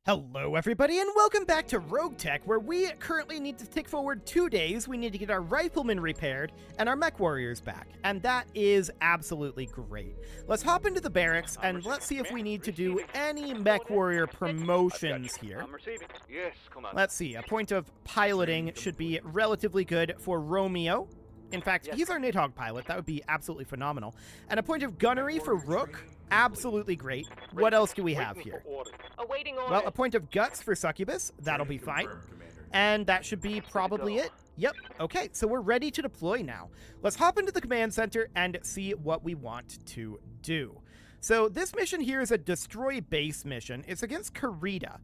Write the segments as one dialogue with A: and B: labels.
A: Hello everybody and welcome back to RogueTech, where we currently need to tick forward 2 days. We need to get our riflemen repaired and our mech warriors back, and that is absolutely great. Let's hop into the barracks and let's see if we need to do any mech warrior promotions here. Let's see, a point of piloting should be relatively good for Romeo. In fact, he's our Nidhogg pilot. That would be absolutely phenomenal. And a point of gunnery for Rook. Absolutely great. What else do we have here? Well, a point of guts for Succubus. That'll be fine. And that should be probably it. Yep. Okay, so we're ready to deploy now. Let's hop into the command center and see what we want to do. So this mission here is a destroy base mission. It's against Karita.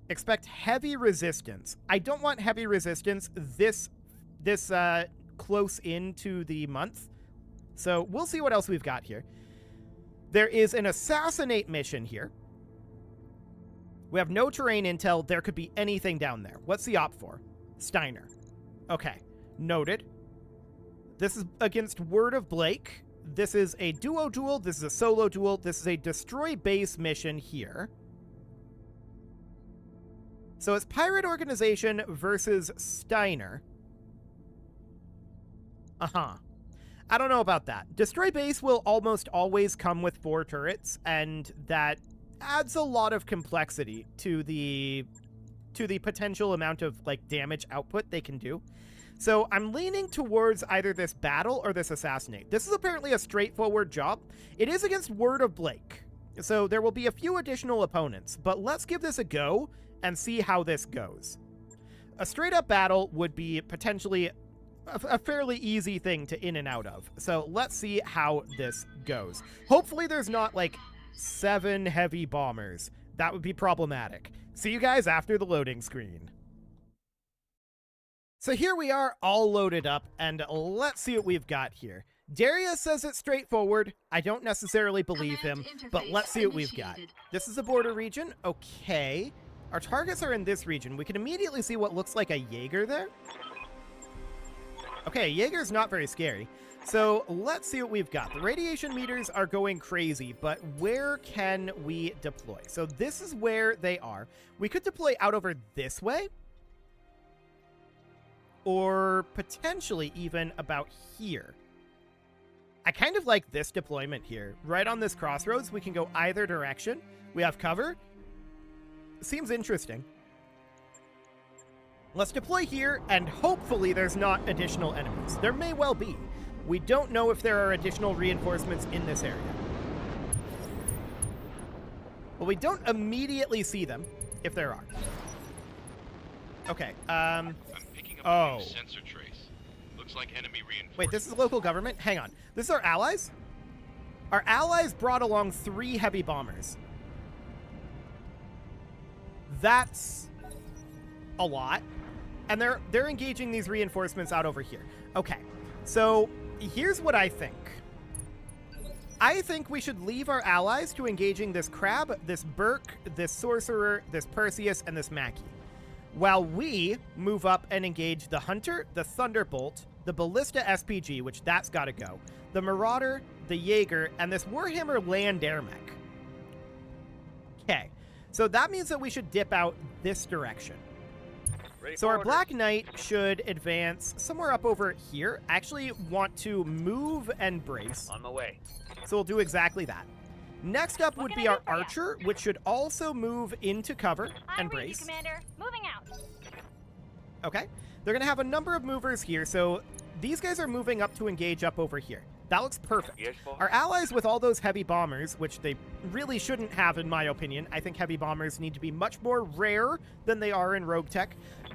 A: Expect heavy resistance. I don't want heavy resistance this close into the month. So we'll see what else we've got here. There is an assassinate mission here. We have no terrain intel. There could be anything down there. What's the op for? Steiner. Okay, noted. This is against Word of Blake. This is a duo duel. This is a solo duel. This is a destroy base mission here. So it's Pirate Organization versus Steiner. I don't know about that. Destroy base will almost always come with 4 turrets, and that adds a lot of complexity to the potential amount of damage output they can do. So I'm leaning towards either this battle or this assassinate. This is apparently a straightforward job. It is against Word of Blake, so there will be a few additional opponents, but let's give this a go and see how this goes. A straight up battle would be potentially a fairly easy thing to in and out of. So let's see how this goes. Hopefully there's not 7 heavy bombers. That would be problematic. See you guys after the loading screen. So here we are all loaded up, and let's see what we've got here. Darius says it's straightforward. I don't necessarily believe him, but let's see what we've got. This is a border region. Okay. Our targets are in this region. We can immediately see what looks like a Jaeger there. Okay, Jaeger's not very scary. So let's see what we've got. The radiation meters are going crazy, but where can we deploy? So this is where they are. We could deploy out over this way, or potentially even about here. I kind of like this deployment here. Right on this crossroads, we can go either direction. We have cover. Seems interesting. Let's deploy here, and hopefully there's not additional enemies. There may well be. We don't know if there are additional reinforcements in this area. Well, we don't immediately see them, if there are. Okay,
B: I'm picking up a new sensor trace. Looks like enemy reinforcements.
A: Wait, this is local government? Hang on. This is our allies? Our allies brought along 3 heavy bombers. That's a lot. And they're engaging these reinforcements out over here. Okay, so here's what I think. I think we should leave our allies to engaging this Crab, this Burke, this Sorcerer, this Perseus, and this Mackie, while we move up and engage the Hunter, the Thunderbolt, the Ballista SPG, which that's got to go, the Marauder, the Jaeger, and this Warhammer Land Air Mech. Okay, so that means that we should dip out this direction. So our Black Knight should advance somewhere up over here. Actually want to move and brace.
C: On my way.
A: So we'll do exactly that. Next up would be our Archer, which should also move into cover and brace.
D: Commander. Moving out.
A: Okay. They're going to have a number of movers here, so these guys are moving up to engage up over here. That looks perfect.
C: Yes, boss.
A: Our allies with all those heavy bombers, which they really shouldn't have in my opinion. I think heavy bombers need to be much more rare than they are in RogueTech.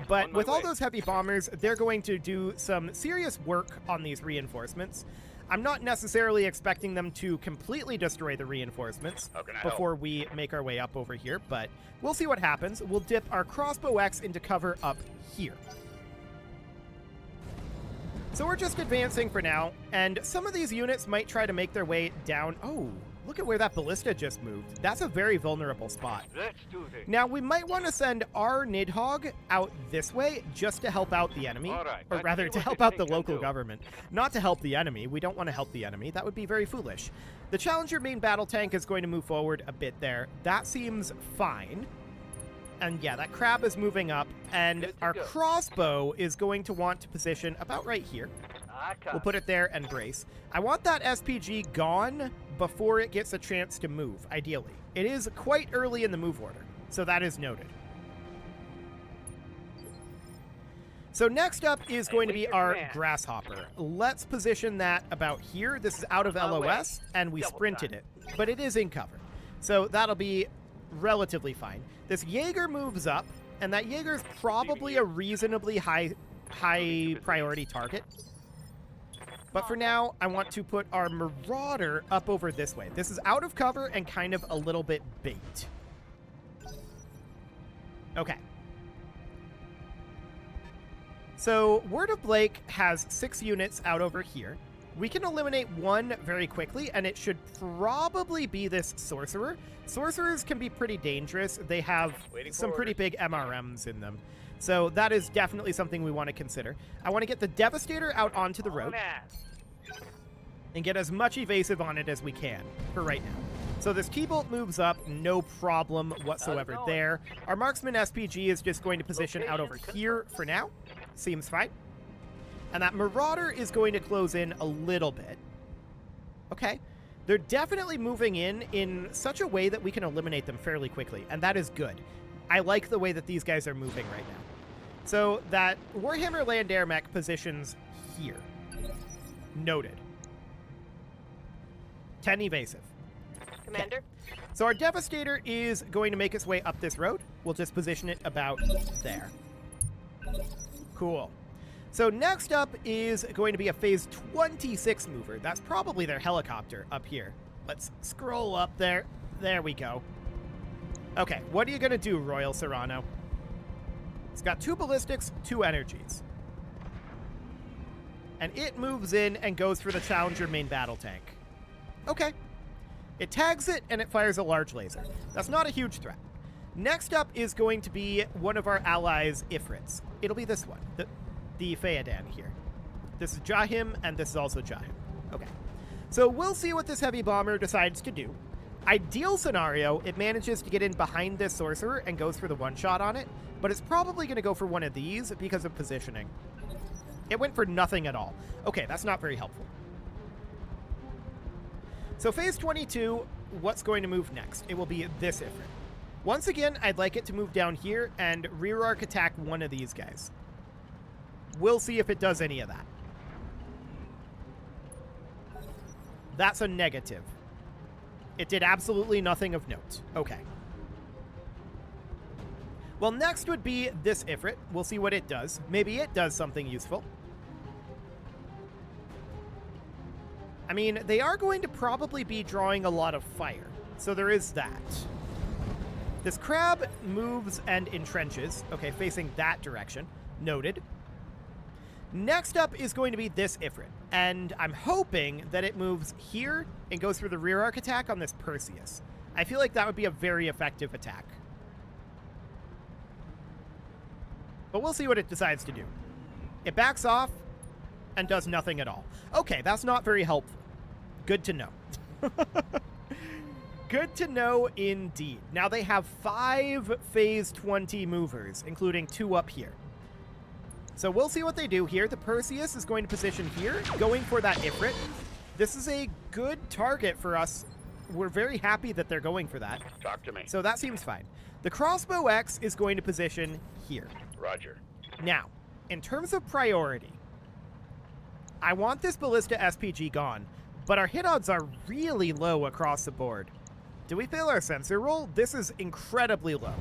A: But with all those heavy bombers, they're going to do some serious work on these reinforcements. I'm not necessarily expecting them to completely destroy the reinforcements before we make our way up over here, but we'll see what happens. We'll dip our Crossbow X into cover up here. So we're just advancing for now, and some of these units might try to make their way down. Oh, look at where that Ballista just moved. That's a very vulnerable spot.
C: Let's do this.
A: Now, we might want to send our Nidhogg out this way just to help out the enemy, or rather to help out the local government. Not to help the enemy. We don't want to help the enemy. That would be very foolish. The Challenger main battle tank is going to move forward a bit there. That seems fine. And yeah, that crab is moving up, and our crossbow is going to want to position about right here. We'll put it there and brace. I want that SPG gone before it gets a chance to move, ideally. It is quite early in the move order, so that is noted. So next up is going to be our grasshopper. Let's position that about here. This is out of LOS, and we sprinted it, but it is in cover. So that'll be relatively fine. This Jaeger moves up, and that Jaeger is probably a reasonably high priority target. But for now, I want to put our Marauder up over this way. This is out of cover and kind of a little bit bait. Okay. So Word of Blake has 6 units out over here. We can eliminate one very quickly, and it should probably be this Sorcerer. Sorcerers can be pretty dangerous. They have some pretty big MRMs in them. So that is definitely something we want to consider. I want to get the Devastator out onto the road and get as much evasive on it as we can for right now. So this T-Bolt moves up, no problem whatsoever there. Our Marksman SPG is just going to position out over here for now. Seems fine. And that Marauder is going to close in a little bit. Okay. They're definitely moving in such a way that we can eliminate them fairly quickly, and that is good. I like the way that these guys are moving right now. So that Warhammer Land Air Mech positions here. Noted. 10 evasive.
C: Commander?
A: Okay. So our Devastator is going to make its way up this road. We'll just position it about there. Cool. So next up is going to be a phase 26 mover. That's probably their helicopter up here. Let's scroll up there. There we go. Okay, what are you going to do, Royal Serrano? It's got 2 ballistics, 2 energies. And it moves in and goes for the Challenger main battle tank. Okay. It tags it, and it fires a large laser. That's not a huge threat. Next up is going to be one of our allies' Ifrits. It'll be this one, the Feodan here. This is Jahim, and this is also Jahim. Okay. So we'll see what this heavy bomber decides to do. Ideal scenario, it manages to get in behind this Sorcerer and goes for the one-shot on it, but it's probably going to go for one of these because of positioning. It went for nothing at all. Okay, that's not very helpful. So phase 22, what's going to move next? It will be this Ifrit. Once again, I'd like it to move down here and rear arc attack one of these guys. We'll see if it does any of that. That's a negative. It did absolutely nothing of note. Okay. Well, next would be this Ifrit. We'll see what it does. Maybe it does something useful. I mean, they are going to probably be drawing a lot of fire, so there is that. This crab moves and entrenches. Okay, facing that direction. Noted. Next up is going to be this Ifrit, and I'm hoping that it moves here and goes for the rear arc attack on this Perseus. I feel like that would be a very effective attack. But we'll see what it decides to do. It backs off and does nothing at all. Okay, that's not very helpful. Good to know. Good to know indeed. Now they have 5 phase 20 movers, including 2 up here. So we'll see what they do here. The Perseus is going to position here, going for that Ifrit. This is a good target for us. We're very happy that they're going for that.
D: Talk to me.
A: So that seems fine. The Crossbow X is going to position here.
D: Roger.
A: Now, in terms of priority, I want this Ballista SPG gone, but our hit odds are really low across the board. Do we fail our sensor roll? This is incredibly low.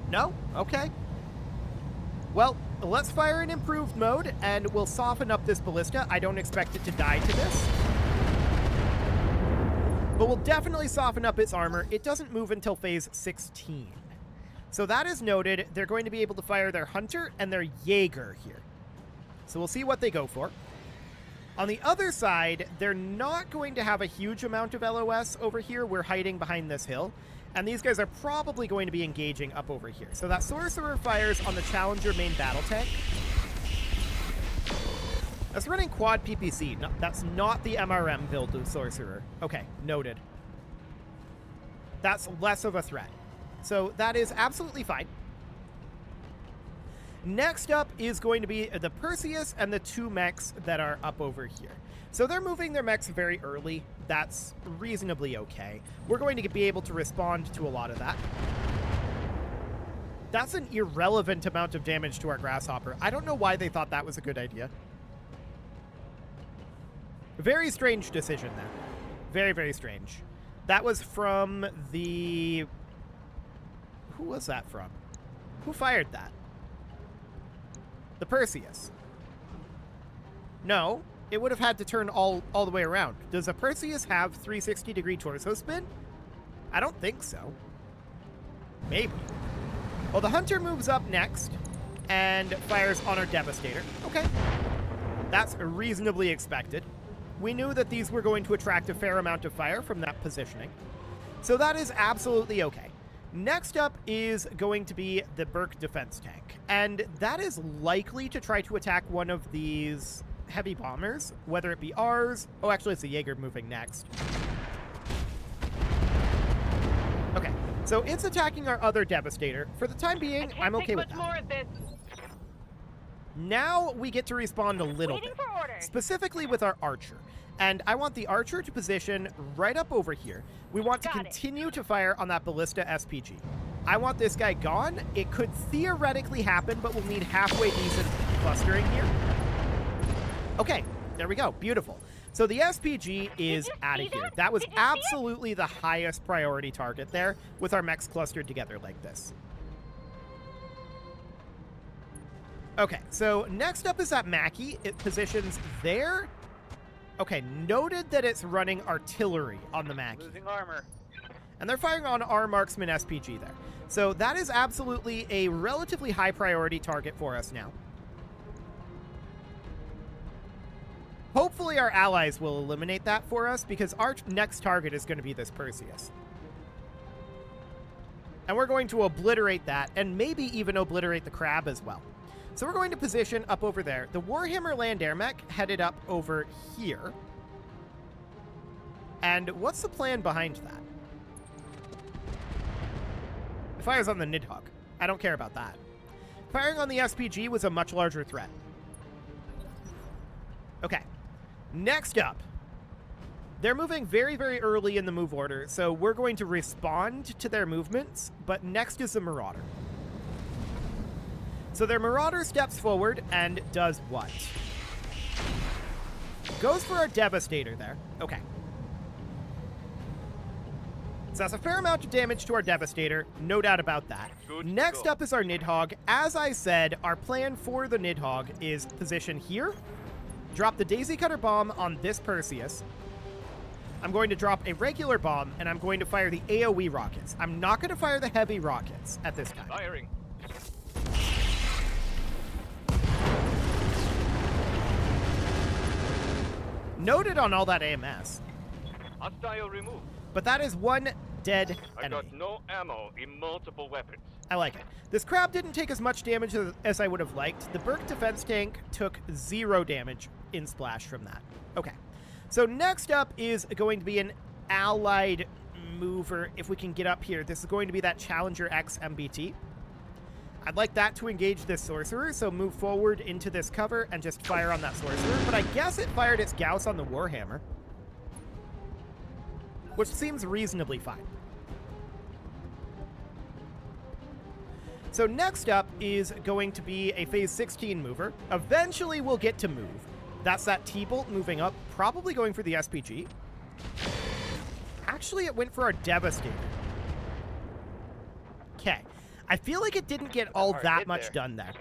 A: No? Okay. Well, let's fire in improved mode, and we'll soften up this Ballista. I don't expect it to die to this. But we'll definitely soften up its armor. It doesn't move until phase 16. So that is noted. They're going to be able to fire their Hunter and their Jaeger here. So we'll see what they go for. On the other side, they're not going to have a huge amount of LOS over here. We're hiding behind this hill. And these guys are probably going to be engaging up over here. So that Sorcerer fires on the Challenger main battle tank. That's running quad PPC. No, that's not the MRM build of Sorcerer. Okay, noted. That's less of a threat. So that is absolutely fine. Next up is going to be the Perseus and the 2 mechs that are up over here. So they're moving their mechs very early. That's reasonably okay. We're going to be able to respond to a lot of that. That's an irrelevant amount of damage to our Grasshopper. I don't know why they thought that was a good idea. Very strange decision there. Very, very strange. That was from the... Who was that from? Who fired that? The Perseus. No, it would have had to turn all the way around. Does a Perseus have 360-degree torso spin? I don't think so. Maybe. Well, the Hunter moves up next and fires on our Devastator. Okay. That's reasonably expected. We knew that these were going to attract a fair amount of fire from that positioning. So that is absolutely okay. Next up is going to be the Burke defense tank. And that is likely to try to attack one of these heavy bombers, whether it be ours. Oh, actually, it's the Jaeger moving next. Okay, so it's attacking our other Devastator. For the time being, I'm okay with that. More of this. Now we get to respond a little bit, specifically with our Archer. And I want the Archer to position right up over here. We want to continue to fire on that Ballista SPG. I want this guy gone. It could theoretically happen, but we'll need halfway decent clustering here. Okay, there we go. Beautiful. So the SPG is out of here. That was absolutely the highest priority target there with our mechs clustered together like this. Okay, so next up is that Mackie. It positions there. Okay, noted that it's running artillery on the Mackie.
C: Losing armor.
A: And they're firing on our Marksman SPG there. So that is absolutely a relatively high priority target for us now. Hopefully our allies will eliminate that for us, because our next target is going to be this Perseus. And we're going to obliterate that, and maybe even obliterate the Crab as well. So we're going to position up over there. The Warhammer Land Air Mech headed up over here. And what's the plan behind that? It fires on the Nidhogg. I don't care about that. Firing on the SPG was a much larger threat. Okay. Next up. They're moving very, very early in the move order, so we're going to respond to their movements, but next is the Marauder. So their Marauder steps forward and does what? Goes for our Devastator there. Okay. So that's a fair amount of damage to our Devastator, no doubt about that. Next up is our Nidhogg. As I said, our plan for the Nidhogg is position here, drop the Daisy Cutter bomb on this Perseus. I'm going to drop a regular bomb, and I'm going to fire the AoE rockets. I'm not going to fire the heavy rockets at this time.
C: Firing.
A: Noted on all that AMS.
C: Hostile removed.
A: But that is one dead
C: I
A: enemy.
C: got no ammo in multiple weapons.
A: I like it. This Crab didn't take as much damage as I would have liked. The Burke defense tank took 0 damage in splash from that. Okay. So next up is going to be an allied mover. If we can get up here, this is going to be that Challenger X MBT. I'd like that to engage this Sorcerer, so move forward into this cover and just fire on that Sorcerer. But I guess it fired its Gauss on the Warhammer, which seems reasonably fine. So next up is going to be a Phase 16 mover. Eventually we'll get to move. That's that T-Bolt moving up, probably going for the SPG. Actually, it went for our Devastator. Okay. I feel like it didn't get all that much done there.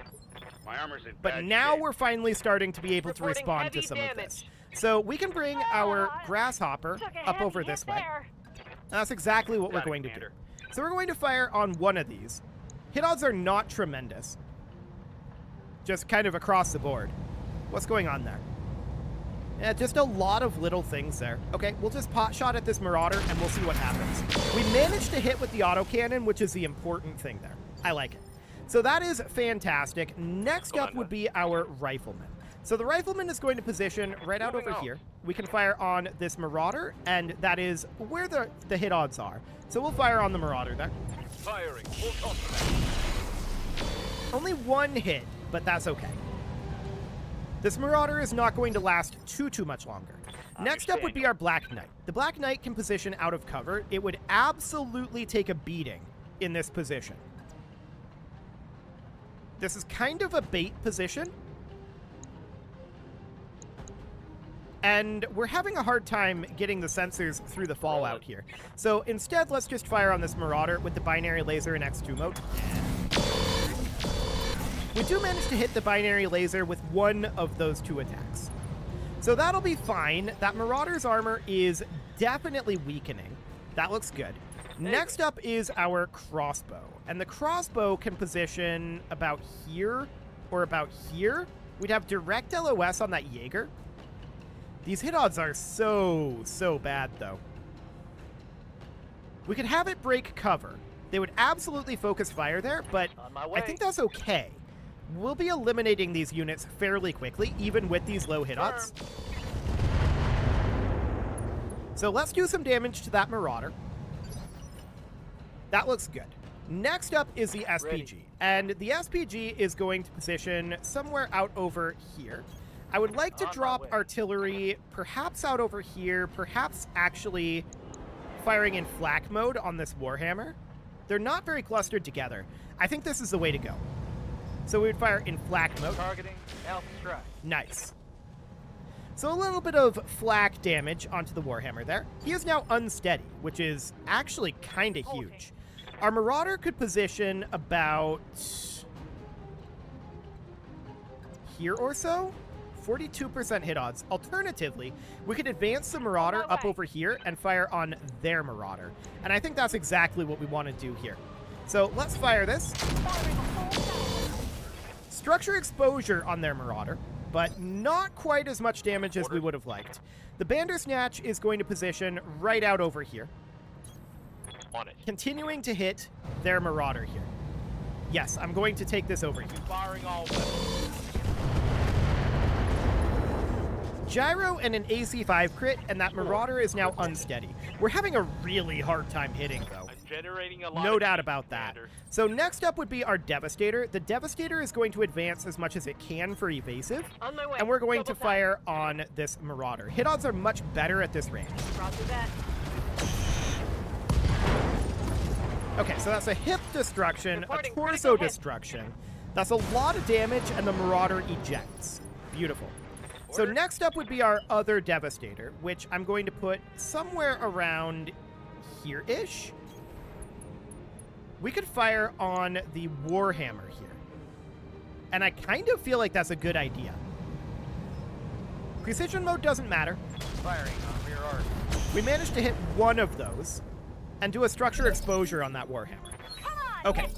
C: My armor's in
A: But
C: bad
A: now
C: shape.
A: we're finally starting to be able to respond to some of this. So we can bring our Grasshopper up over this way. That's exactly what we're going to do. So we're going to fire on one of these. Hit odds are not tremendous. Just kind of across the board. What's going on there? Yeah, just a lot of little things there. Okay, we'll just pot shot at this Marauder and we'll see what happens. We managed to hit with the autocannon, which is the important thing there. I like it. So that is fantastic. Next up would be our Rifleman. So the Rifleman is going to position right out over here. We can fire on this Marauder, and that is where the hit odds are. So we'll fire on the Marauder there.
C: Firing. Full complement.
A: Only one hit, but that's okay. This Marauder is not going to last too much longer. Next up would be our Black Knight. The Black Knight can position out of cover. It would absolutely take a beating in this position. This is kind of a bait position. And we're having a hard time getting the sensors through the fallout here. So instead, let's just fire on this Marauder with the binary laser in X2 mode. We do manage to hit the binary laser with one of those two attacks. So that'll be fine. That Marauder's armor is definitely weakening. That looks good. Next up is our crossbow. And the crossbow can position about here or about here. We'd have direct LOS on that Jaeger. These hit odds are so bad, though. We could have it break cover. They would absolutely focus fire there, but I think that's okay. We'll be eliminating these units fairly quickly, even with these low hit odds. So let's do some damage to that Marauder. That looks good. Next up is the SPG. And the SPG is going to position somewhere out over here. I would like to drop artillery perhaps out over here, perhaps actually firing in flak mode on this Warhammer. They're not very clustered together. I think this is the way to go. So we would fire in flak mode.
C: Targeting Alpha Strike.
A: Nice. So a little bit of flak damage onto the Warhammer there. He is now unsteady, which is actually kind of huge. Our Marauder could position about here or so. 42% hit odds. Alternatively, we could advance the Marauder up over here and fire on their Marauder. And I think that's exactly what we want to do here. So let's fire this. Structure exposure on their Marauder, but not quite as much damage as we would have liked. The Bandersnatch is going to position right out over here.
B: On it.
A: Continuing to hit their Marauder here. Yes, I'm going to take this over here.
C: Firing all weapons.
A: Gyro and an AC5 crit, and that Marauder is now unsteady. We're having a really hard time hitting, though.
C: I'm generating a lot
A: No
C: of
A: doubt
C: heat,
A: about that.
C: Commander.
A: So next up would be our Devastator. The Devastator is going to advance as much as it can for evasive,
D: On my way.
A: and we're going to
D: Double tap.
A: fire on this Marauder. Hit odds are much better at this range.
D: Roger that.
A: Okay, so that's a hip destruction, a
D: Reporting
A: torso
D: critical hit.
A: destruction. That's a lot of damage, and the Marauder ejects. Beautiful. So next up would be our other Devastator, which I'm going to put somewhere around here-ish. We could fire on the Warhammer here. And I kind of feel like that's a good idea. Precision mode doesn't matter.
C: Firing on rear arc.
A: We managed to hit one of those and do a structure exposure on that Warhammer. Okay,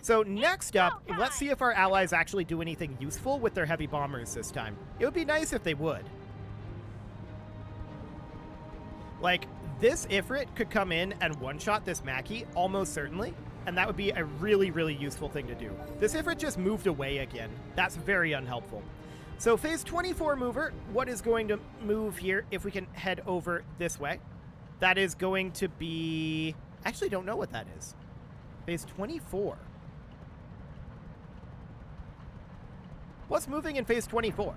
A: so next up, let's see if our allies actually do anything useful with their heavy bombers this time. It would be nice if they would. Like, this Ifrit could come in and one-shot this Mackie, almost certainly, and that would be a really useful thing to do. This Ifrit just moved away again. That's very unhelpful. So phase 24 mover, what is going to move here if we can head over this way? That is going to be... Actually, don't know what that is. Phase 24. What's moving in phase 24?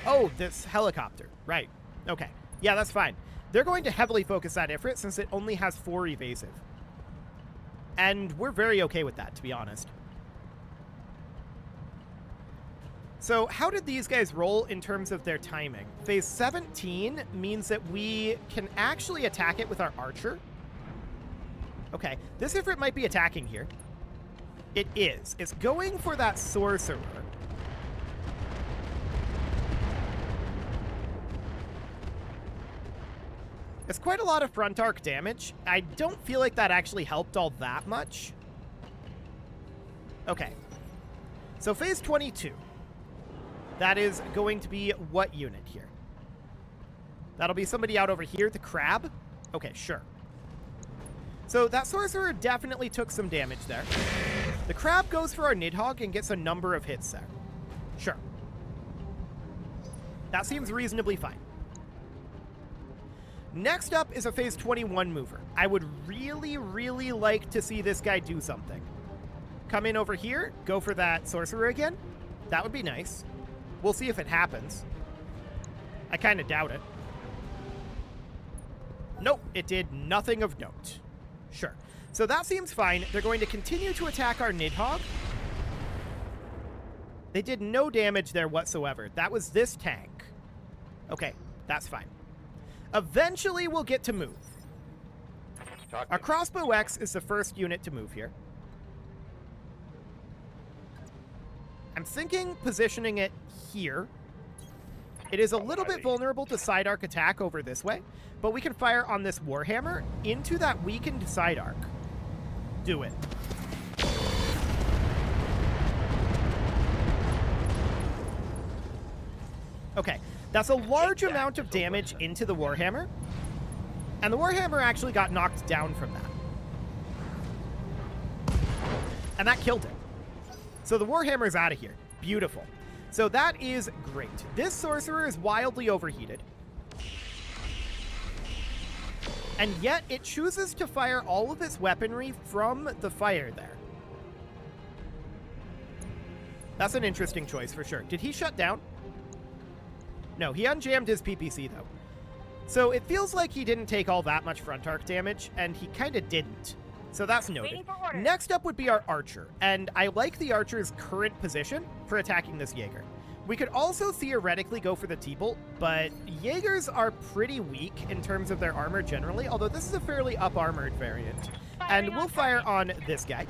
A: Oh, this helicopter. Right. Okay. Yeah, that's fine. They're going to heavily focus that Ifrit since it only has 4 evasive. And we're very okay with that, to be honest. So how did these guys roll in terms of their timing? Phase 17 means that we can actually attack it with our archer. Okay, this Ifrit might be attacking here. It is. It's going for that sorcerer. It's quite a lot of front arc damage. I don't feel like that actually helped all that much. Okay. So phase 22. That is going to be what unit here? That'll be somebody out over here, the crab? Okay, sure. So that sorcerer definitely took some damage there. The crab goes for our Nidhogg and gets a number of hits there. Sure. That seems reasonably fine. Next up is a phase 21 mover. I would really, really like to see this guy do something. Come in over here, go for that sorcerer again. That would be nice. We'll see if it happens. I kind of doubt it. Nope, it did nothing of note. Sure. So that seems fine. They're going to continue to attack our Nidhogg. They did no damage there whatsoever. That was this tank. Okay, that's fine. Eventually, we'll get to move. Our Crossbow X is the first unit to move here. I'm thinking positioning it here. It is a little bit vulnerable to side arc attack over this way, but we can fire on this Warhammer into that weakened side arc. Do it. Okay, that's a large amount of damage into the Warhammer, and the Warhammer actually got knocked down from that. And that killed it. So the Warhammer's out of here. Beautiful. So that is great. This sorcerer is wildly overheated. And yet it chooses to fire all of its weaponry from the fire there. That's an interesting choice for sure. Did he shut down? No, he unjammed his PPC though. So it feels like he didn't take all that much front arc damage, and he kind of didn't. So that's noted. Next up would be our Archer, and I like the Archer's current position for attacking this Jaeger. We could also theoretically go for the T-Bolt, but Jaegers are pretty weak in terms of their armor generally, although this is a fairly up-armored variant. And we'll fire on this guy,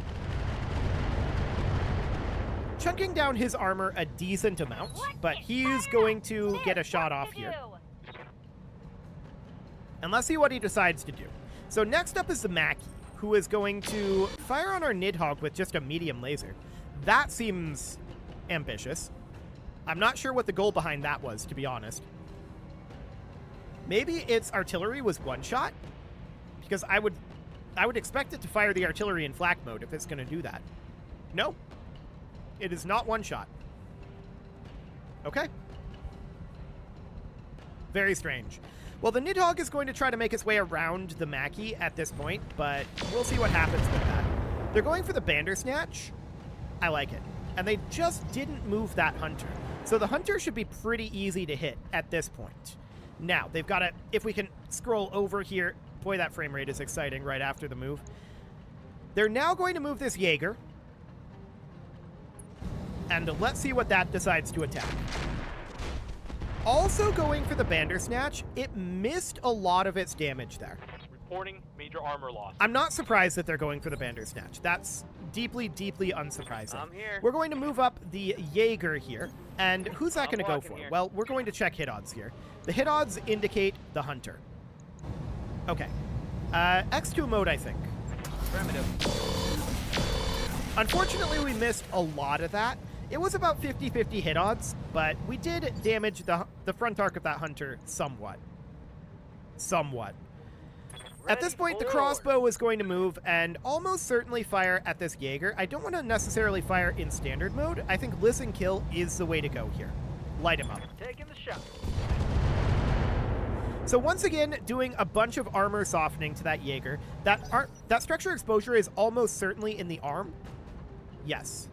A: chunking down his armor a decent amount, but he's going to get a shot off here. And let's see what he decides to do. So next up is the Mackie, who is going to fire on our Nidhogg with just a medium laser. That seems ambitious. I'm not sure what the goal behind that was, to be honest. Maybe its artillery was one shot? Because I would expect it to fire the artillery in flak mode if it's going to do that. No. It is not one shot. Okay. Very strange. Well, the Nidhogg is going to try to make its way around the Mackie at this point, but we'll see what happens with that. They're going for the Bandersnatch. I like it. And they just didn't move that Hunter. So the Hunter should be pretty easy to hit at this point. Now, they've got to, if we can scroll over here. Boy, that frame rate is exciting right after the move. They're now going to move this Jaeger. And let's see what that decides to attack. Also going for the Bandersnatch, it missed a lot of its damage there.
C: Reporting major armor loss.
A: I'm not surprised that they're going for the Bandersnatch. That's deeply, deeply unsurprising.
C: I'm here.
A: We're going to move up the Jaeger here. And who's that going to go for?
C: Here.
A: Well, we're going to check hit odds here. The hit odds indicate the Hunter. Okay. X2 mode, I think.
C: Primitive.
A: Unfortunately, we missed a lot of that. It was about 50-50 hit odds, but we did damage the front arc of that Hunter somewhat. Somewhat. At this point, the crossbow is going to move and almost certainly fire at this Jaeger. I don't want to necessarily fire in standard mode. I think listen kill is the way to go here. Light him up.
C: Taking the shot.
A: So once again, doing a bunch of armor softening to that Jaeger. That structure exposure is almost certainly in the arm. Yes.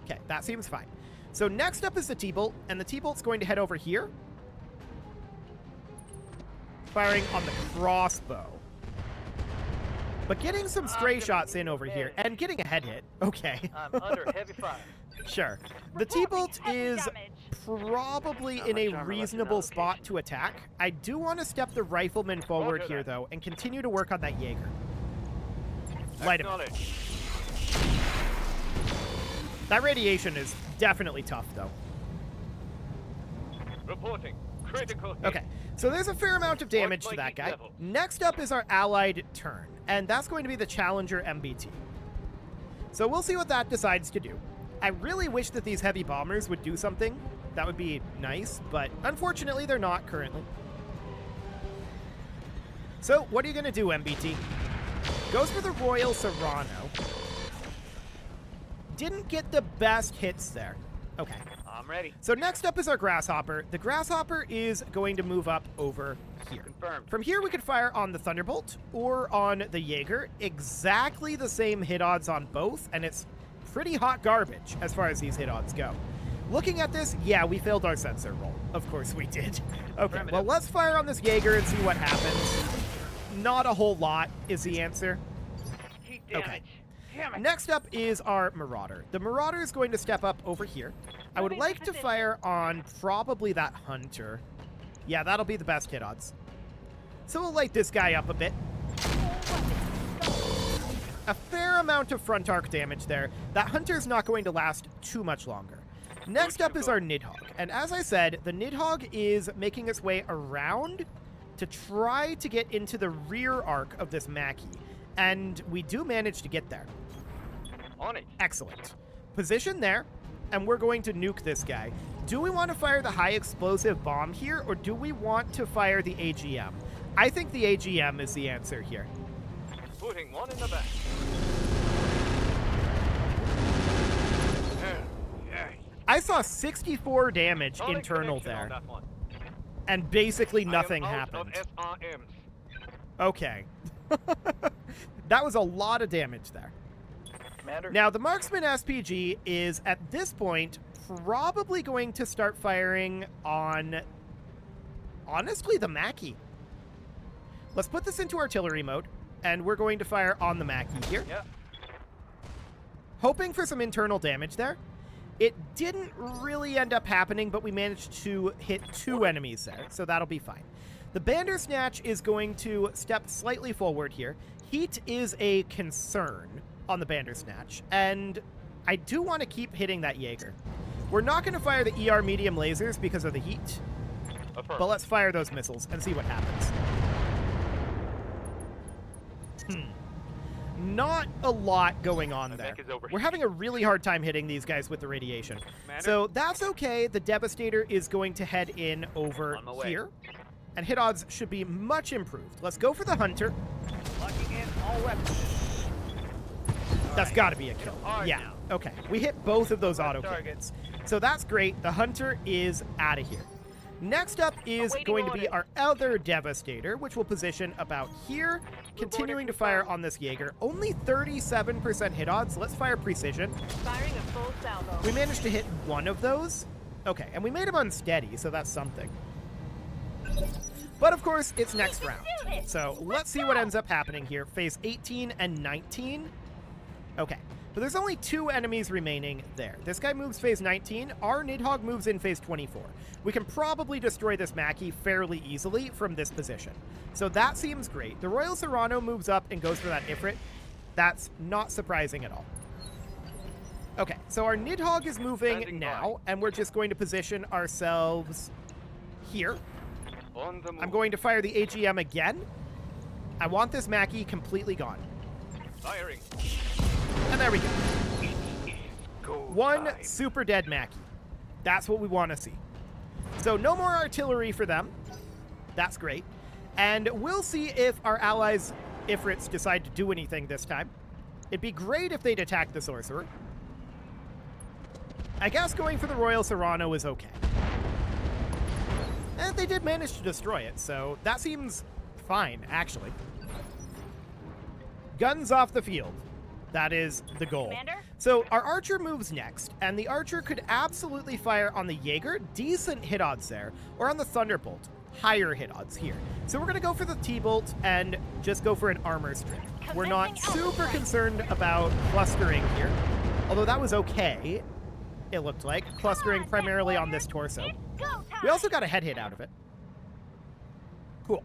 A: Okay, that seems fine. So next up is the T-Bolt, and the T-Bolt's going to head over here, firing on the crossbow. But getting some stray shots in over here, and getting a head hit. Okay.
C: I'm under heavy fire.
A: Sure. The T-Bolt is probably in a reasonable spot to attack. I do want to step the Rifleman forward here, though, and continue to work on that Jaeger. Light him up. That radiation is definitely tough, though.
C: Reporting. Critical hit.
A: Okay, so there's a fair amount of damage to that guy.
C: Level.
A: Next up is our allied turn, and that's going to be the Challenger MBT. So we'll see what that decides to do. I really wish that these heavy bombers would do something. That would be nice, but unfortunately they're not currently. So what are you going to do, MBT? Goes for the Royal Serrano. Didn't get the best hits there. Okay.
C: I'm ready.
A: So next up is our Grasshopper. The Grasshopper is going to move up over here.
C: Confirmed.
A: From here, we could fire on the Thunderbolt or on the Jaeger. Exactly the same hit odds on both, and it's pretty hot garbage as far as these hit odds go. Looking at this, yeah, we failed our sensor roll. Of course we did. Okay, well, let's fire on this Jaeger and see what happens. Not a whole lot is the answer.
C: Heat damage.
A: Okay.
C: Damn it.
A: Next up is our Marauder. The Marauder is going to step up over here. I would like to fire on probably that Hunter. Yeah, that'll be the best hit odds. So we'll light this guy up a bit. A fair amount of front arc damage there. That Hunter's not going to last too much longer. Next up is our Nidhogg. And as I said, the Nidhogg is making its way around to try to get into the rear arc of this Mackie. And we do manage to get there.
C: On it.
A: Excellent. Position there, and we're going to nuke this guy. Do we want to fire the high explosive bomb here, or do we want to fire the AGM? I think the AGM is the answer here.
C: Putting one in the back.
A: I saw 64 damage
C: Solid
A: internal
C: connection on
A: there,
C: that one.
A: and basically
C: I am
A: nothing
C: out
A: happened.
C: of SRMs.
A: Okay. That was a lot of damage there.
C: Commander.
A: Now, the Marksman SPG is, at this point, probably going to start firing on, honestly, the Mackie. Let's put this into artillery mode, and we're going to fire on the Mackie here.
C: Yeah.
A: Hoping for some internal damage there. It didn't really end up happening, but we managed to hit 2 enemies there, so that'll be fine. The Bandersnatch is going to step slightly forward here. Heat is a concern on the Bandersnatch, and I do want to keep hitting that Jaeger. We're not going to fire the ER medium lasers because of the heat, but let's fire those missiles and see what happens. Not a lot going on there. We're having a really hard time hitting these guys with the radiation. So that's okay. The Devastator is going to head in over here, and hit odds should be much improved. Let's go for the Hunter.
C: Locking in all weapons.
A: That's got to be a kill. Yeah, okay. We hit both of those auto cannons. So that's great. The Hunter is out of here. Next up is going to be our other Devastator, which will position about here, continuing to fire on this Jaeger. Only 37% hit odds. Let's fire precision.
D: Firing a full salvo.
A: We managed to hit one of those. Okay, and we made him unsteady, so that's something. But of course, it's next round. So let's see what ends up happening here. Phase 18 and 19. Okay, but there's only 2 enemies remaining there. This guy moves phase 19. Our Nidhogg moves in phase 24. We can probably destroy this Mackie fairly easily from this position. So that seems great. The Royal Serrano moves up and goes for that Ifrit. That's not surprising at all. Okay, so our Nidhogg is moving now, and we're just going to position ourselves here.
C: On the move.
A: I'm going to fire the AGM again. I want this Mackie completely gone.
C: Firing.
A: And there we go.
C: Go
A: One
C: time.
A: super dead Mackie. That's what we want to see. So no more artillery for them. That's great. And we'll see if our allies, Ifrits, decide to do anything this time. It'd be great if they'd attack the Sorcerer. I guess going for the Royal Serrano is okay. And they did manage to destroy it, so that seems fine, actually. Guns off the field. That is the goal.
D: Commander?
A: So our Archer moves next, and the Archer could absolutely fire on the Jaeger, decent hit odds there, or on the Thunderbolt, higher hit odds here. So we're going to go for the T-Bolt and just go for an armor strip. We're not super concerned about clustering here, although that was okay, it looked like, clustering primarily on this torso. We also got a head hit out of it. Cool.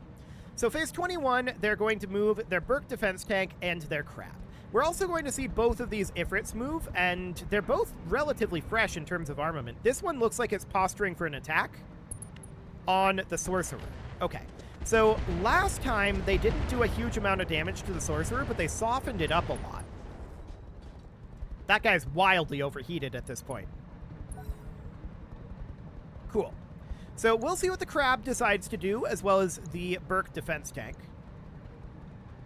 A: So phase 21, they're going to move their Burke defense tank and their Crab. We're also going to see both of these Ifrits move, and they're both relatively fresh in terms of armament. This one looks like it's posturing for an attack on the Sorcerer. Okay, so last time they didn't do a huge amount of damage to the Sorcerer, but they softened it up a lot. That guy's wildly overheated at this point. Cool. So we'll see what the Crab decides to do, as well as the Burke defense tank.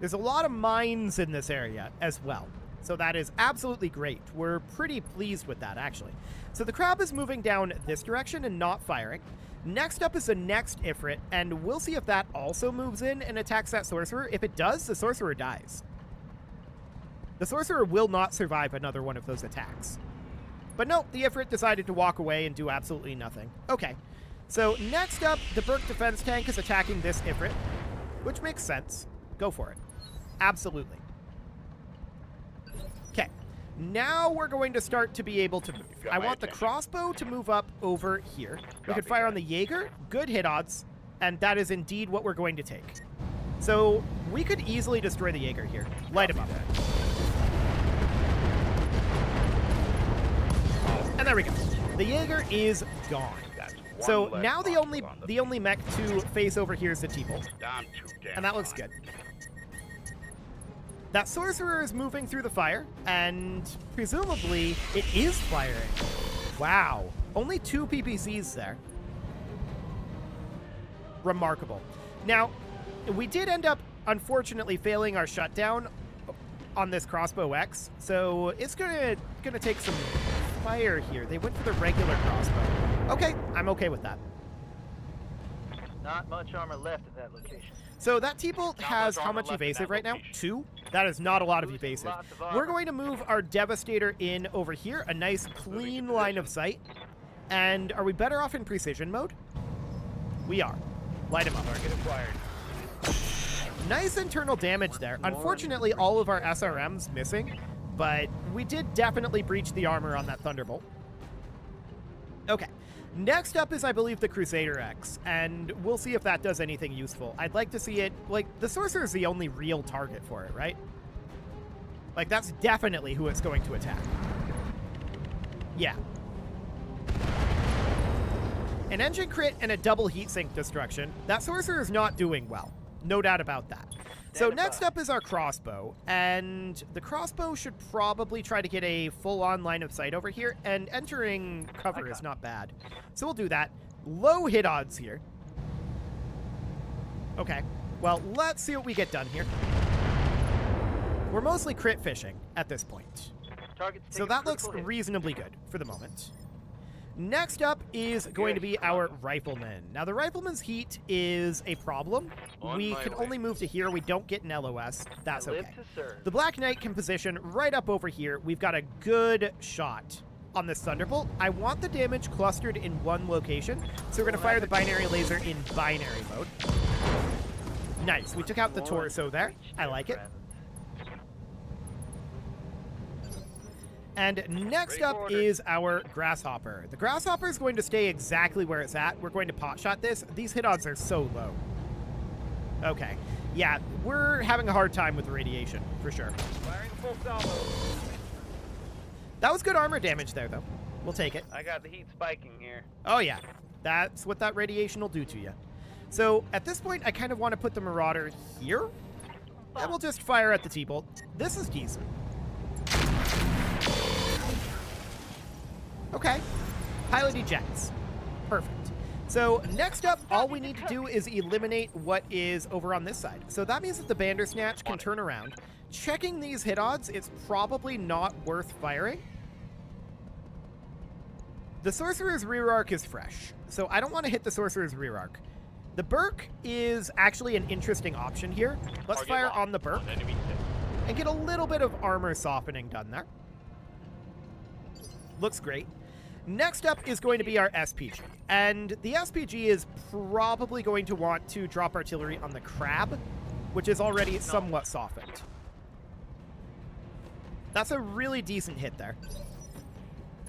A: There's a lot of mines in this area as well. So that is absolutely great. We're pretty pleased with that, actually. So the crab is moving down this direction and not firing. Next up is the next Ifrit, and we'll see if that also moves in and attacks that sorcerer. If it does, the sorcerer dies. The sorcerer will not survive another one of those attacks. But no, the Ifrit decided to walk away and do absolutely nothing. Okay, so next up, the Burke defense tank is attacking this Ifrit, which makes sense. Go for it. Absolutely. Okay, now we're going to start to be able to move. I want the crossbow to move up over here. We could fire on the Jaeger, good hit odds, and that is indeed what we're going to take. So we could easily destroy the Jaeger here. Light him up. And there we go. The Jaeger is gone. So now the only mech to face over here is the T-Bolt. And that looks good. That sorcerer is moving through the fire, and presumably it is firing. Wow. Only 2 PPCs there. Remarkable. Now, we did end up, unfortunately, failing our shutdown on this crossbow X, so it's gonna take some fire here. They went for the regular crossbow. Okay, I'm okay with that.
C: Not much armor left at that location.
A: So that T-Bolt has how much evasive right now? 2? That is not a lot of evasive. We're going to move our Devastator in over here, a nice clean line of sight. And are we better off in precision mode? We are. Light him up.
C: Target acquired.
A: Nice internal damage there. Unfortunately, all of our SRM's missing, but we did definitely breach the armor on that Thunderbolt. Okay. Next up is, I believe, the Crusader X, and we'll see if that does anything useful. I'd like to see it, like, the Sorcerer is the only real target for it, right? Like, that's definitely who it's going to attack. Yeah. An engine crit and a double heatsink destruction. That Sorcerer is not doing well. No doubt about that. So next up is our crossbow, and the crossbow should probably try to get a full-on line of sight over here, and entering cover is not bad. So we'll do that. Low hit odds here. Okay, well, let's see what we get done here. We're mostly crit fishing at this point. So that looks reasonably good for the moment. Next up is going to be our Rifleman. Now, the Rifleman's heat is a problem. We can only move to here. We don't get an LOS. That's okay. The Black Knight can position right up over here. We've got a good shot on this Thunderbolt. I want the damage clustered in one location, so we're going to fire the binary laser in binary mode. Nice. We took out the torso there. I like it. And next up is our Grasshopper. The Grasshopper is going to stay exactly where it's at. We're going to pot shot this. These hit odds are so low. Okay. Yeah, we're having a hard time with the radiation, for sure.
C: Firing full salvo.
A: That was good armor damage there, though. We'll take it.
C: I got the heat spiking here.
A: Oh, yeah. That's what that radiation will do to you. So, at this point, I kind of want to put the Marauder here. And we'll just fire at the T-Bolt. This is decent. Okay. Pilot ejects. Perfect. So next up, all we need to do is eliminate what is over on this side. So that means that the Bandersnatch can turn around. Checking these hit odds, it's probably not worth firing. The Sorcerer's rear arc is fresh, so I don't want to hit the Sorcerer's rear arc. The Burke is actually an interesting option here. Let's fire on the Burke and get a little bit of armor softening done there. Looks great. Next up is going to be our SPG, and the SPG is probably going to want to drop artillery on the Crab, which is already somewhat softened. That's a really decent hit there.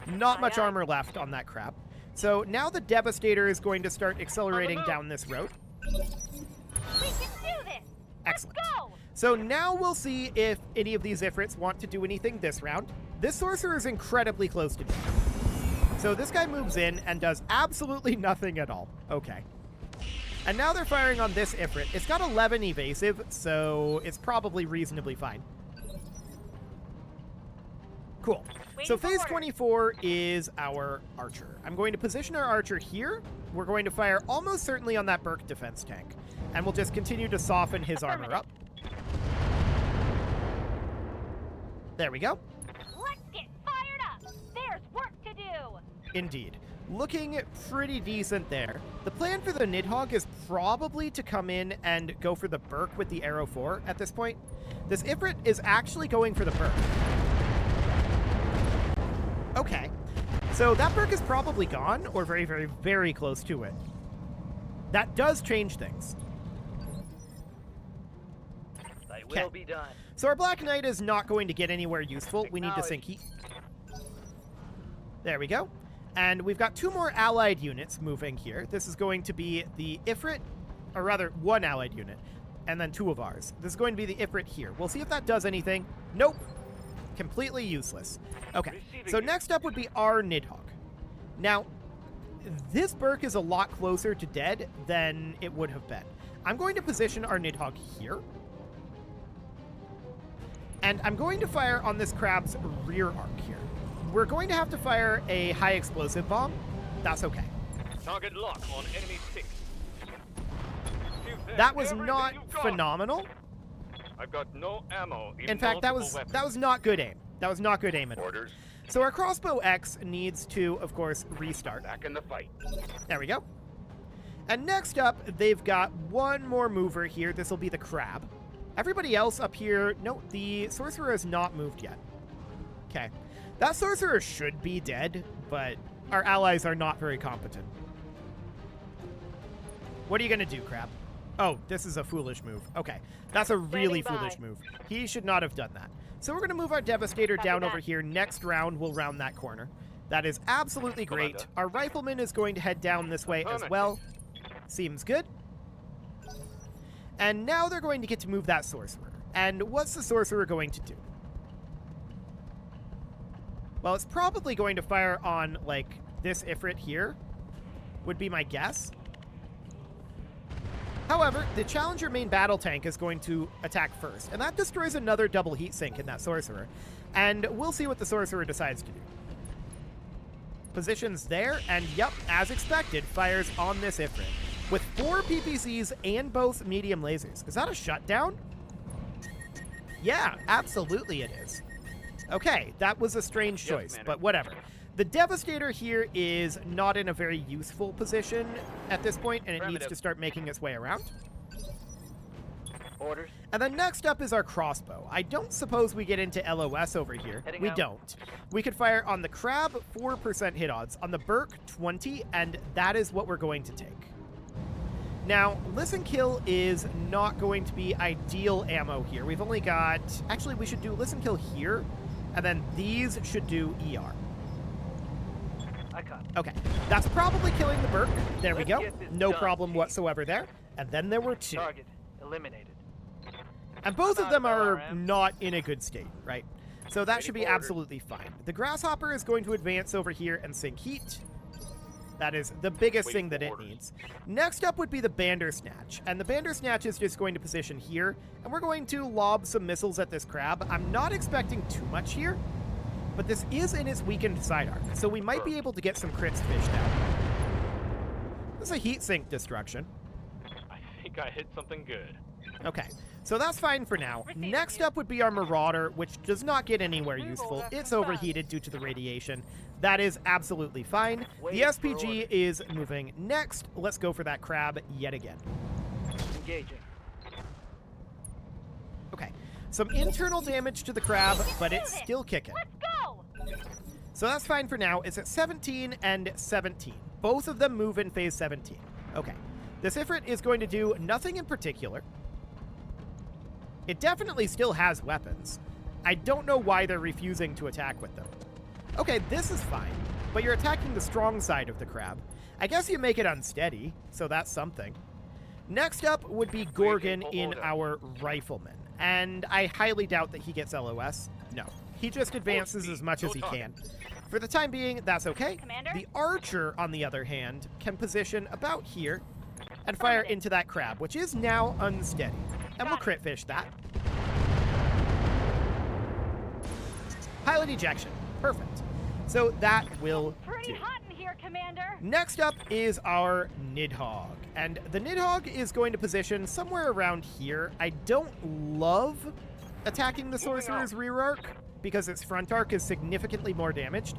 A: Not much armor left on that Crab. So now the Devastator is going to start accelerating down this road.
D: We can do this!
A: Excellent.
D: Let's go!
A: So now we'll see if any of these Ifrits want to do anything this round. This Sorcerer is incredibly close to me. So this guy moves in and does absolutely nothing at all. Okay. And now they're firing on this Ifrit. It's got 11 evasive, so it's probably reasonably fine. Cool. So phase 24 is our Archer. I'm going to position our Archer here. We're going to fire almost certainly on that Burke defense tank. And we'll just continue to soften his armor up. There we go.
D: Let's get fired up. There's work to do.
A: Indeed. Looking pretty decent there. The plan for the Nidhogg is probably to come in and go for the Burk with the Arrow 4 at this point. This Ifrit is actually going for the Burk. Okay. So that Burk is probably gone, or very, very, very close to it. That does change things.
C: They will be done.
A: So our Black Knight is not going to get anywhere useful. We need to sink heat. There we go. And we've got 2 more allied units moving here. This is going to be the Ifrit, or rather 1 allied unit, and then 2 of ours. This is going to be the Ifrit here. We'll see if that does anything. Nope. Completely useless. Okay, so next up would be our Nidhogg. Now, this Burk is a lot closer to dead than it would have been. I'm going to position our Nidhogg here. And I'm going to fire on this crab's rear arc here. We're going to have to fire a high explosive bomb. That's okay.
B: Target lock on enemy 6.
A: That was not phenomenal.
B: I've got no ammo.
A: In fact, that was not good aim. That was not good aim at all.
B: Orders.
A: So our crossbow X needs to, of course, restart.
B: Back in the fight.
A: There we go. And next up, they've got 1 more mover here. This will be the crab. Everybody else up here, no, the sorcerer has not moved yet. Okay. That sorcerer should be dead, but our allies are not very competent. What are you going to do, crab? Oh, this is a foolish move. Okay. That's a really foolish move. He should not have done that. So we're going to move our Devastator down over here. Next round, we'll round that corner. That is absolutely great. Our Rifleman is going to head down this way as well. Seems good. And now they're going to get to move that sorcerer. And what's the sorcerer going to do? Well, it's probably going to fire on, like, this Ifrit here, would be my guess. However, the Challenger main battle tank is going to attack first, and that destroys another double heat sink in that sorcerer. And we'll see what the sorcerer decides to do. Positions there, and yep, as expected, fires on this Ifrit. With 4 PPCs and both medium lasers. Is that a shutdown? Yeah, absolutely it is. Okay, that was a strange choice, but whatever. The Devastator here is not in a very useful position at this point, and it needs to start making its way around.
C: Orders.
A: And then next up is our crossbow. I don't suppose we get into LOS over here. We don't. We could fire on the crab, 4% hit odds. On the Burk, 20, and that is what we're going to take. Now, Listen Kill is not going to be ideal ammo here. We've only got... Actually, we should do Listen Kill here, and then these should do ER. Okay, that's probably killing the Burk. There we go. No problem whatsoever there. And then there were 2.
C: Target eliminated.
A: And both of them are not in a good state, right? So that should be absolutely fine. The Grasshopper is going to advance over here and sink heat. That is the biggest thing that it needs. Next up would be the Bandersnatch. And the Bandersnatch is just going to position here. And we're going to lob some missiles at this crab. I'm not expecting too much here, but this is in its weakened side arc, so we might be able to get some crits fished out. This is a heat sink destruction.
B: I think I hit something good.
A: Okay, so that's fine for now. Next up would be our Marauder, which does not get anywhere useful. It's overheated due to the radiation. That is absolutely fine. The SPG is moving next. Let's go for that crab yet again.
C: Engaging.
A: Okay, some internal damage to the crab, but it's still kicking.
D: Let's go!
A: So that's fine for now. It's at 17 and 17. Both of them move in phase 17. Okay, this Ifrit is going to do nothing in particular. It definitely still has weapons. I don't know why they're refusing to attack with them. Okay, this is fine, but you're attacking the strong side of the crab. I guess you make it unsteady, so that's something. Next up would be Gorgon in our Rifleman, and I highly doubt that he gets LOS. No, he just advances as much as he can. For the time being, that's okay.
D: Commander?
A: The Archer, on the other hand, can position about here and fire into that crab, which is now unsteady. And we'll crit fish that. Pilot ejection. Perfect. So that will
D: Pretty
A: do.
D: hot in here, Commander.
A: Next up is our Nidhogg. And the Nidhogg is going to position somewhere around here. I don't love attacking the Sorcerer's rear arc, because its front arc is significantly more damaged.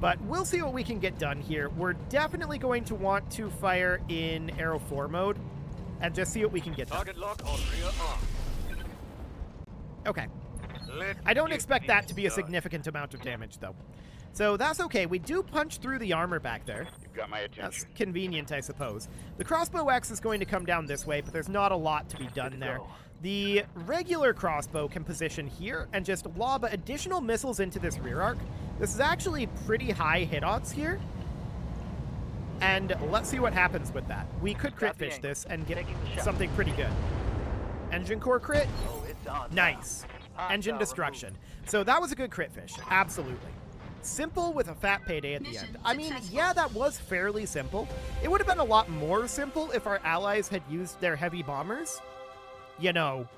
A: But we'll see what we can get done here. We're definitely going to want to fire in Arrow 4 mode and just see what we can get done.
E: Target lock on rear arm.
A: Okay.
E: Let's
A: I don't
E: get
A: expect that to be a
E: things done.
A: significant amount of damage, though. So that's okay. We do punch through the armor back there.
B: You've got my
A: That's
B: attention.
A: convenient, I suppose. The crossbow X is going to come down this way, but there's not a lot to be done there. The regular crossbow can position here and just lob additional missiles into this rear arc. This is actually pretty high hit odds here. And let's see what happens with that. We could crit
C: Got the
A: fish
C: angle.
A: this and get
C: Taking the shot.
A: something pretty good. Engine core crit.
C: Oh, it's on.
A: Nice.
C: Hot
A: Engine
C: cell
A: destruction. So that was a good crit fish. Absolutely. Simple with a fat payday at the end. I mean, yeah, that was fairly simple. It would have been a lot more simple if our allies had used their heavy bombers. You know,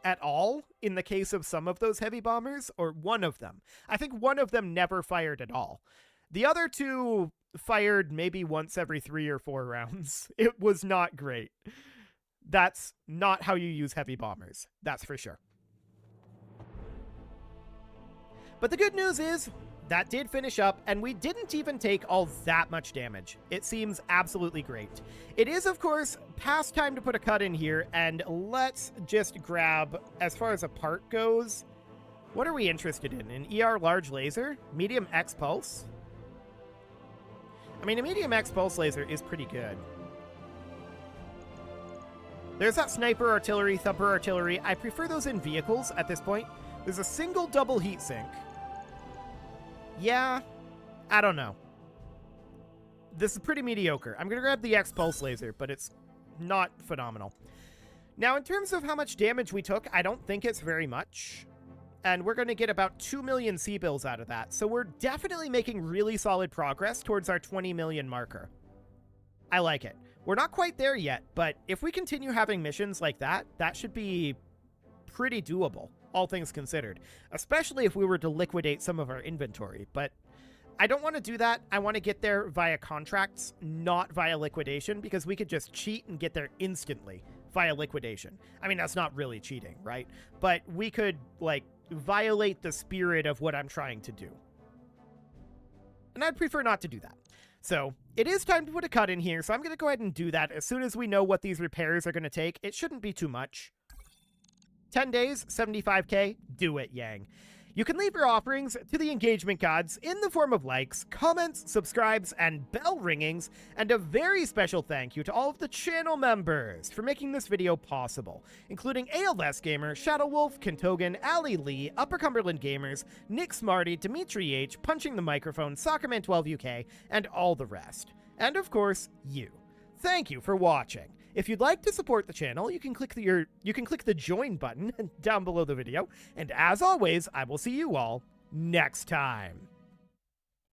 A: at all in the case of some of those heavy bombers, or one of them. I think one of them never fired at all. The other two fired maybe once every 3 or 4 rounds. It was not great. That's not how you use heavy bombers. That's for sure. But the good news is that did finish up, and we didn't even take all that much damage. It seems absolutely great. It is, of course, past time to put a cut in here, and let's just grab, as far as a part goes, what are we interested in? An ER large laser? Medium X pulse? I mean, a medium X pulse laser is pretty good. There's that sniper artillery, thumper artillery. I prefer those in vehicles at this point. There's a single double heat sink. Yeah, I don't know. This is pretty mediocre. I'm going to grab the X pulse laser, but it's not phenomenal. Now, in terms of how much damage we took, I don't think it's very much. And we're going to get about 2 million C-bills out of that. So we're definitely making really solid progress towards our 20 million marker. I like it. We're not quite there yet, but if we continue having missions like that, that should be pretty doable, all things considered. Especially if we were to liquidate some of our inventory. But I don't want to do that. I want to get there via contracts, not via liquidation, because we could just cheat and get there instantly via liquidation. I mean, that's not really cheating, right? But we could, like, violate the spirit of what I'm trying to do. And I'd prefer not to do that. So it is time to put a cut in here, so I'm going to go ahead and do that as soon as we know what these repairs are going to take. It shouldn't be too much. 10 days, 75k, do it, Yang. You can leave your offerings to the engagement gods in the form of likes, comments, subscribes, and bell ringings, and a very special thank you to all of the channel members for making this video possible, including ALS Gamer, Shadow Wolf, Kentogan, Ali Lee, Upper Cumberland Gamers, Nick Smarty, Dimitri H, Punching the Microphone, Soccerman12UK, and all the rest. And of course, you. Thank you for watching. If you'd like to support the channel, you can click the join button down below the video. And as always, I will see you all next time.